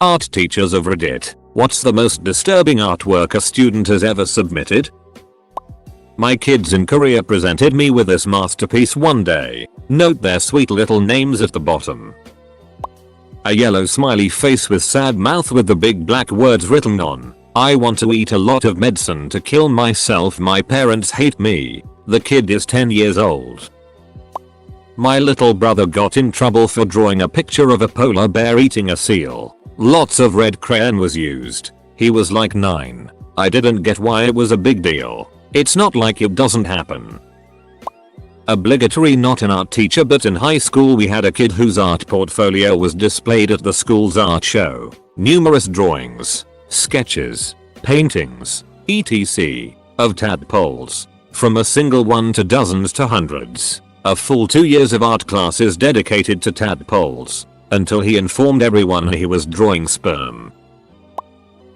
Art teachers of Reddit, what's the most disturbing artwork a student has ever submitted? My kids in Korea presented me with this masterpiece one day. Note their sweet little names at the bottom. A yellow smiley face with sad mouth with the big black words written on. I want to eat a lot of medicine to kill myself. My parents hate me. The kid is 10 years old. My little brother got in trouble for drawing a picture of a polar bear eating a seal. Lots of red crayon was used. He was like 9. I didn't get why it was a big deal. It's not like it doesn't happen. Obligatory not an art teacher, but in high school we had a kid whose art portfolio was displayed at the school's art show. Numerous drawings, sketches, paintings, etc. of tadpoles. From a single one to dozens to hundreds. A full 2 years of art classes dedicated to tadpoles. Until he informed everyone he was drawing sperm.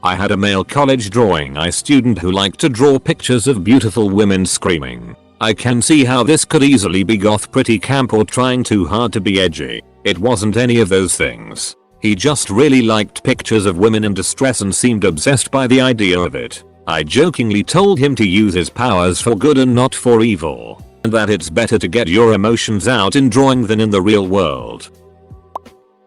I had a male college drawing eye student who liked to draw pictures of beautiful women screaming. I can see how this could easily be goth pretty camp or trying too hard to be edgy. It wasn't any of those things. He just really liked pictures of women in distress and seemed obsessed by the idea of it. I jokingly told him to use his powers for good and not for evil. And that it's better to get your emotions out in drawing than in the real world.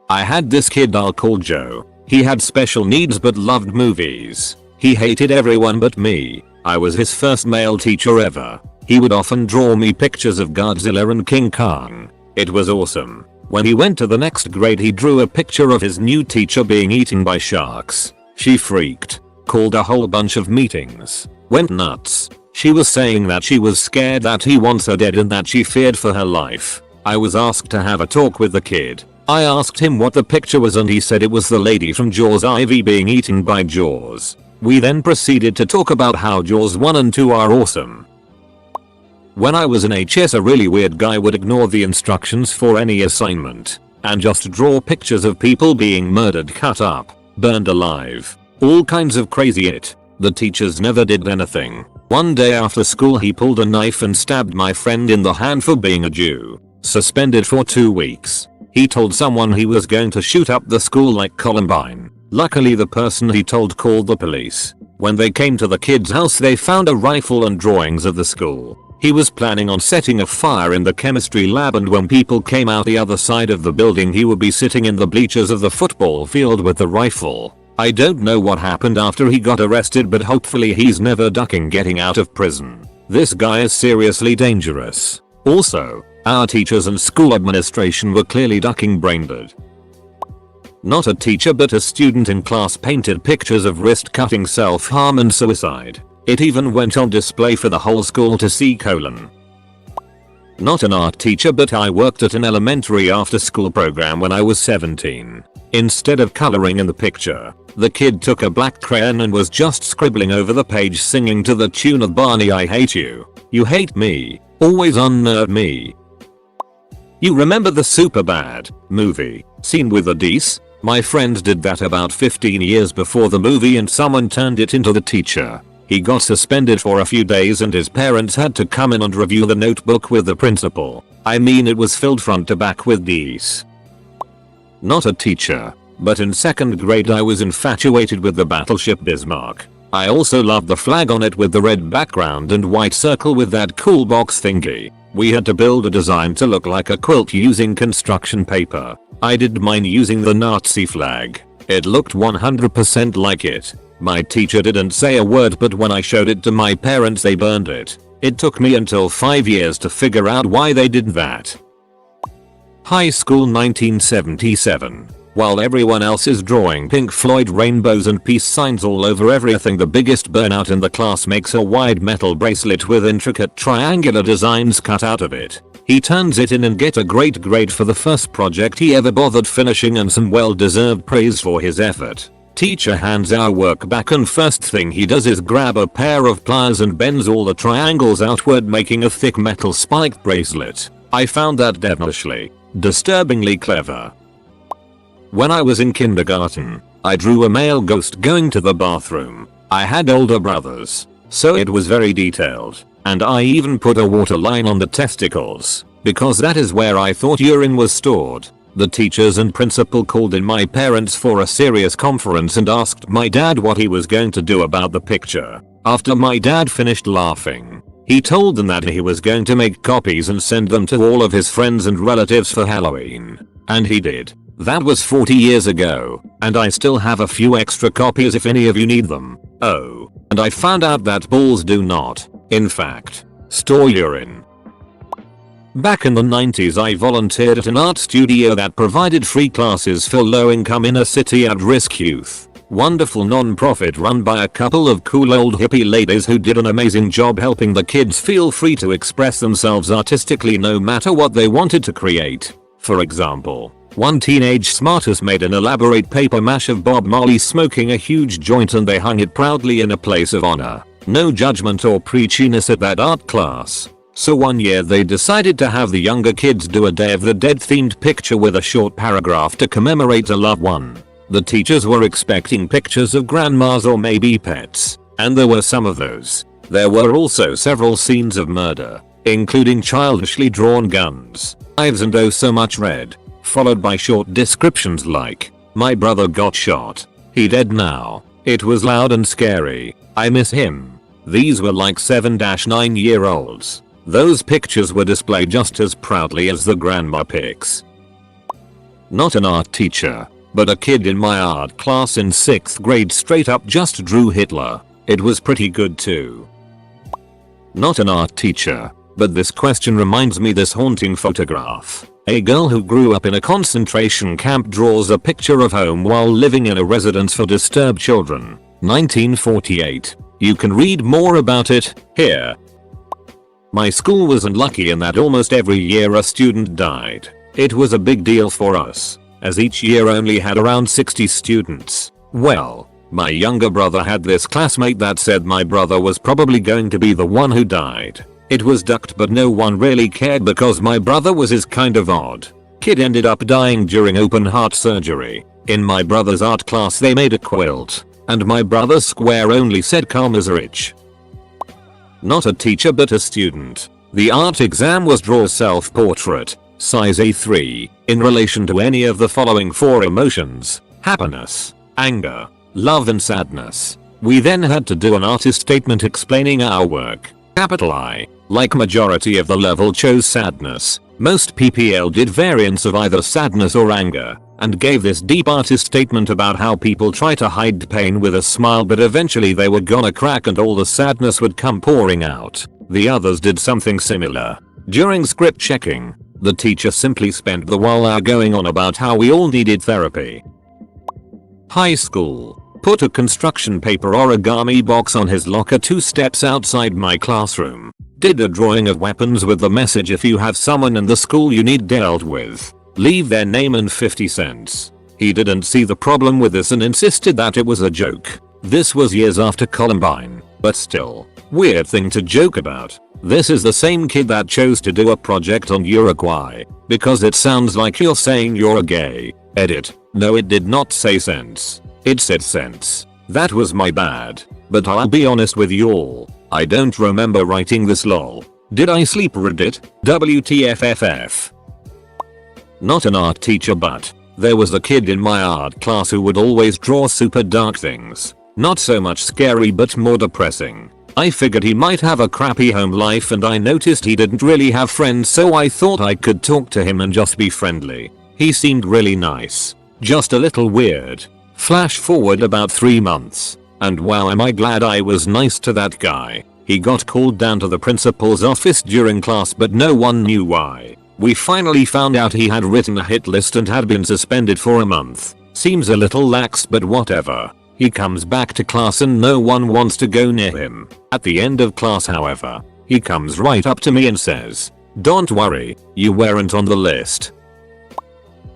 I had this kid I'll call Joe. He had special needs but loved movies. He hated everyone but me. I was his first male teacher ever. He would often draw me pictures of Godzilla and King Kong. It was awesome. When he went to the next grade he drew a picture of his new teacher being eaten by sharks. She freaked. Called a whole bunch of meetings. Went nuts. She was saying that she was scared that he wants her dead and that she feared for her life. I was asked to have a talk with the kid. I asked him what the picture was and he said it was the lady from Jaws Ivy being eaten by Jaws. We then proceeded to talk about how Jaws 1 and 2 are awesome. When I was in HS a really weird guy would ignore the instructions for any assignment and just draw pictures of people being murdered, cut up, burned alive. All kinds of crazy it. The teachers never did anything. One day after school he pulled a knife and stabbed my friend in the hand for being a Jew. Suspended for 2 weeks. He told someone he was going to shoot up the school like Columbine. Luckily the person he told called the police. When they came to the kid's house they found a rifle and drawings of the school. He was planning on setting a fire in the chemistry lab, and when people came out the other side of the building he would be sitting in the bleachers of the football field with the rifle. I don't know what happened after he got arrested, but hopefully he's never ducking getting out of prison. This guy is seriously dangerous. Also, our teachers and school administration were clearly ducking braindead. Not a teacher but a student in class painted pictures of wrist cutting, self-harm and suicide. It even went on display for the whole school to see. Not an art teacher but I worked at an elementary after school program when I was 17. Instead of coloring in the picture, the kid took a black crayon and was just scribbling over the page singing to the tune of Barney I hate you. You hate me. Always unnerve me. You remember the Superbad movie scene with the Dees? My friend did that about 15 years before the movie and someone turned it into the teacher. He got suspended for a few days and his parents had to come in and review the notebook with the principal. I mean it was filled front to back with Dees. Not a teacher, but in 2nd grade I was infatuated with the battleship Bismarck. I also loved the flag on it with the red background and white circle with that cool box thingy. We had to build a design to look like a quilt using construction paper. I did mine using the Nazi flag. It looked 100% like it. My teacher didn't say a word, but when I showed it to my parents they burned it. It took me until 5 years to figure out why they did that. High school 1977. While everyone else is drawing Pink Floyd rainbows and peace signs all over everything, the biggest burnout in the class makes a wide metal bracelet with intricate triangular designs cut out of it. He turns it in and gets a great grade for the first project he ever bothered finishing and some well-deserved praise for his effort. Teacher hands our work back and first thing he does is grab a pair of pliers and bends all the triangles outward, making a thick metal spiked bracelet. I found that devilishly, disturbingly clever. When I was in kindergarten, I drew a male ghost going to the bathroom. I had older brothers, so it was very detailed, and I even put a water line on the testicles, because that is where I thought urine was stored. The teachers and principal called in my parents for a serious conference and asked my dad what he was going to do about the picture. After my dad finished laughing, he told them that he was going to make copies and send them to all of his friends and relatives for Halloween. And he did. That was 40 years ago, and I still have a few extra copies if any of you need them. Oh, and I found out that balls do not, in fact, store urine. Back in the 90s I volunteered at an art studio that provided free classes for low-income inner-city at-risk youth. Wonderful non-profit run by a couple of cool old hippie ladies who did an amazing job helping the kids feel free to express themselves artistically no matter what they wanted to create. For example, one teenage smartass made an elaborate paper mache of Bob Marley smoking a huge joint and they hung it proudly in a place of honor. No judgment or preachiness at that art class. So one year they decided to have the younger kids do a Day of the Dead themed picture with a short paragraph to commemorate a loved one. The teachers were expecting pictures of grandmas or maybe pets, and there were some of those. There were also several scenes of murder, including childishly drawn guns, knives and oh so much red, followed by short descriptions like, "My brother got shot. He dead now. It was loud and scary. I miss him." These were like 7-9-year-olds. Those pictures were displayed just as proudly as the grandma pics. Not an art teacher, but a kid in my art class in 6th grade straight up just drew Hitler. It was pretty good too. Not an art teacher, but this question reminds me this haunting photograph. A girl who grew up in a concentration camp draws a picture of home while living in a residence for disturbed children. 1948. You can read more about it here. My school was unlucky in that almost every year a student died. It was a big deal for us, as each year only had around 60 students. Well, my younger brother had this classmate that said my brother was probably going to be the one who died. It was ducked but no one really cared because my brother was his kind of odd. Kid ended up dying during open heart surgery. In my brother's art class they made a quilt, and my brother's square only said karma's rich. Not a teacher but a student. The art exam was draw self-portrait, size A3, in relation to any of the following 4 emotions: happiness, anger, love and sadness. We then had to do an artist statement explaining our work. Capital I, like majority of the level chose sadness. Most PPL did variants of either sadness or anger, and gave this deep artist statement about how people try to hide pain with a smile but eventually they were gonna crack and all the sadness would come pouring out. The others did something similar. During script checking, the teacher simply spent the whole hour going on about how we all needed therapy. High school. Put a construction paper origami box on his locker 2 steps outside my classroom. Did a drawing of weapons with the message if you have someone in the school you need dealt with, leave their name and 50 cents. He didn't see the problem with this and insisted that it was a joke. This was years after Columbine, but still, weird thing to joke about. This is the same kid that chose to do a project on Uruguay, because it sounds like you're saying you're a gay. Edit. No, it did not say sense. It said sense. That was my bad. But I'll be honest with y'all, I don't remember writing this lol. Did I sleep Reddit? WTFFF. Not an art teacher but there was a kid in my art class who would always draw super dark things. Not so much scary but more depressing. I figured he might have a crappy home life and I noticed he didn't really have friends so I thought I could talk to him and just be friendly. He seemed really nice. Just a little weird. Flash forward about 3 months. And wow am I glad I was nice to that guy. He got called down to the principal's office during class but no one knew why. We finally found out he had written a hit list and had been suspended for a month. Seems a little lax but whatever. He comes back to class and no one wants to go near him. At the end of class however, he comes right up to me and says, "Don't worry, you weren't on the list."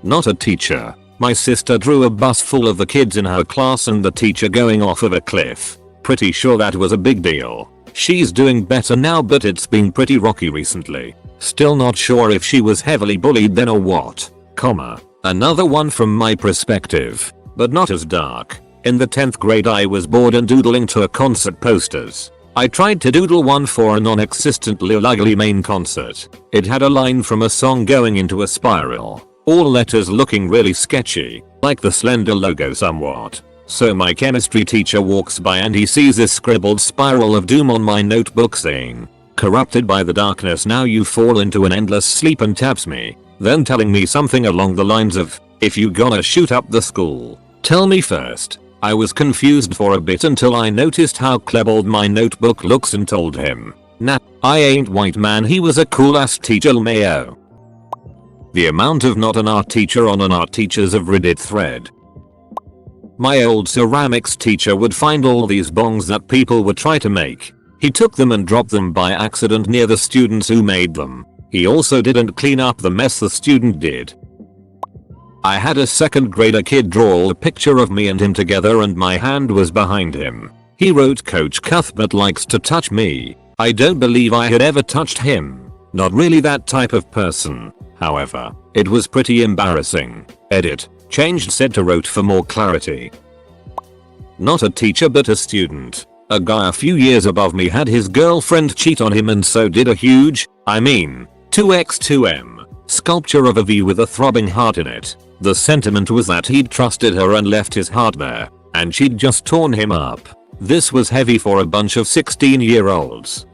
Not a teacher. My sister drew a bus full of the kids in her class and the teacher going off of a cliff. Pretty sure that was a big deal. She's doing better now but it's been pretty rocky recently. Still not sure if she was heavily bullied then or what. Another one from my perspective, but not as dark. In the 10th grade I was bored and doodling to a concert posters. I tried to doodle one for a non-existent Lil Ugly Mane concert. It had a line from a song going into a spiral. all letters looking really sketchy, like the Slender logo somewhat. So my chemistry teacher walks by and he sees this scribbled spiral of doom on my notebook saying, "Corrupted by the darkness, now you fall into an endless sleep," and taps me, then telling me something along the lines of, "If you gonna shoot up the school, tell me first." I was confused for a bit until I noticed how cleboled my notebook looks and told him, "Nah, I ain't white man." He was a cool ass teacher, mayo. The amount of not an art teacher on an art teachers of Reddit thread. My old ceramics teacher would find all these bongs that people would try to make. He took them and dropped them by accident near the students who made them. He also didn't clean up the mess the student did. I had a second grader kid draw a picture of me and him together and my hand was behind him. He wrote, "Coach Cuthbert likes to touch me." I don't believe I had ever touched him. Not really that type of person. However, it was pretty embarrassing. Edit. Changed said to wrote for more clarity. Not a teacher but a student. A guy a few years above me had his girlfriend cheat on him and so did a huge, 2x2m, sculpture of a V with a throbbing heart in it. The sentiment was that he'd trusted her and left his heart there, and she'd just torn him up. This was heavy for a bunch of 16-year-olds.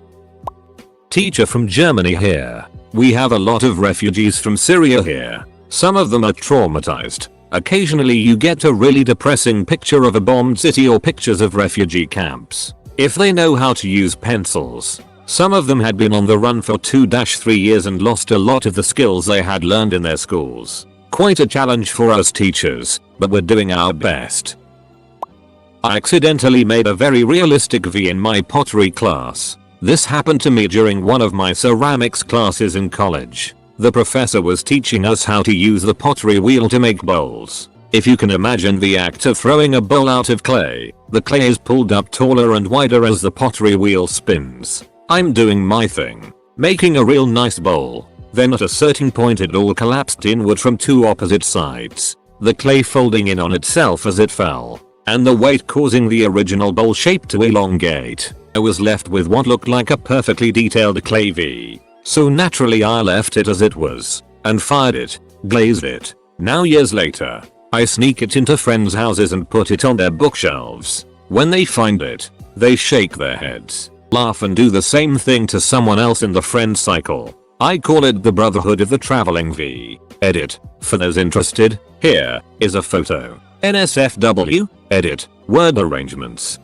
Teacher from Germany here. We have a lot of refugees from Syria here. Some of them are traumatized. Occasionally you get a really depressing picture of a bombed city or pictures of refugee camps. If they know how to use pencils. Some of them had been on the run for 2-3 years and lost a lot of the skills they had learned in their schools. Quite a challenge for us teachers, but we're doing our best. I accidentally made a very realistic V in my pottery class. This happened to me during one of my ceramics classes in college. The professor was teaching us how to use the pottery wheel to make bowls. If you can imagine the act of throwing a bowl out of clay, the clay is pulled up taller and wider as the pottery wheel spins. I'm doing my thing, making a real nice bowl. Then at a certain point it all collapsed inward from two opposite sides, the clay folding in on itself as it fell, and the weight causing the original bowl shape to elongate. I was left with what looked like a perfectly detailed clay V. So naturally I left it as it was, and fired it, glazed it. Now years later, I sneak it into friends' houses and put it on their bookshelves. When they find it, they shake their heads, laugh and do the same thing to someone else in the friend cycle. I call it the Brotherhood of the Traveling V. Edit. For those interested, here is a photo. NSFW. Edit. Word arrangements.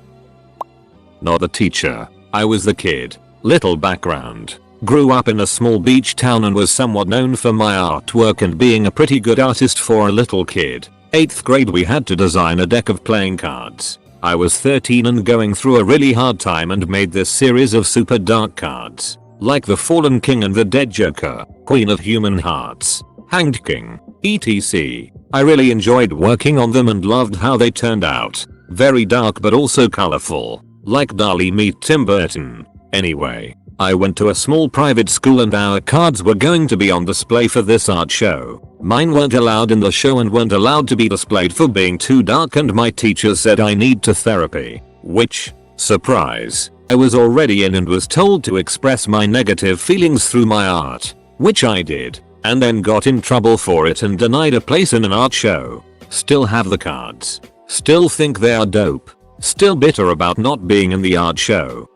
Not the teacher. I was the kid. Little background. Grew up in a small beach town and was somewhat known for my artwork and being a pretty good artist for a little kid. 8th grade we had to design a deck of playing cards. I was 13 and going through a really hard time and made this series of super dark cards. Like the Fallen King and the Dead Joker, Queen of Human Hearts, Hanged King, etc. I really enjoyed working on them and loved how they turned out. Very dark but also colorful. Like Dali meet Tim Burton. Anyway, I went to a small private school and our cards were going to be on display for this art show. Mine weren't allowed in the show and weren't allowed to be displayed for being too dark and my teacher said I need to therapy. Which, surprise, I was already in and was told to express my negative feelings through my art. Which I did, and then got in trouble for it and denied a place in an art show. Still have the cards. Still think they are dope. Still bitter about not being in the art show.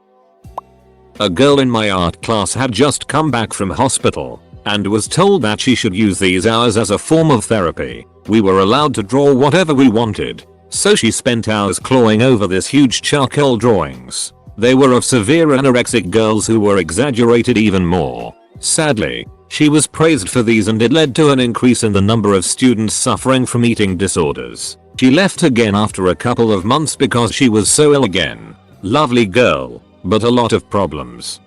A girl in my art class had just come back from hospital and was told that she should use these hours as a form of therapy. We were allowed to draw whatever we wanted, so she spent hours clawing over this huge charcoal drawings. They were of severe anorexic girls who were exaggerated even more. Sadly, she was praised for these and it led to an increase in the number of students suffering from eating disorders. She left again after a couple of months because she was so ill again. Lovely girl, but a lot of problems.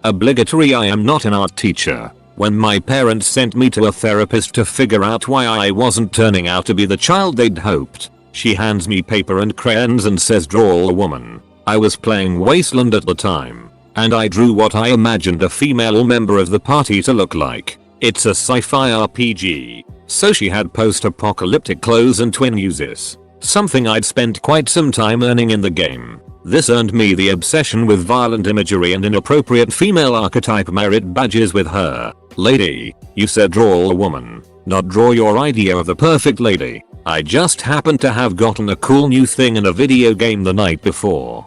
Obligatory. I am not an art teacher. When my parents sent me to a therapist to figure out why I wasn't turning out to be the child they'd hoped, she hands me paper and crayons and says draw a woman. I was playing Wasteland at the time, and I drew what I imagined a female member of the party to look like. It's a sci-fi RPG, so she had post-apocalyptic clothes and twin uses, something I'd spent quite some time earning in the game. This earned me the obsession with violent imagery and inappropriate female archetype merit badges with her. Lady, you said draw a woman. not draw your idea of the perfect lady. I just happened to have gotten a cool new thing in a video game the night before.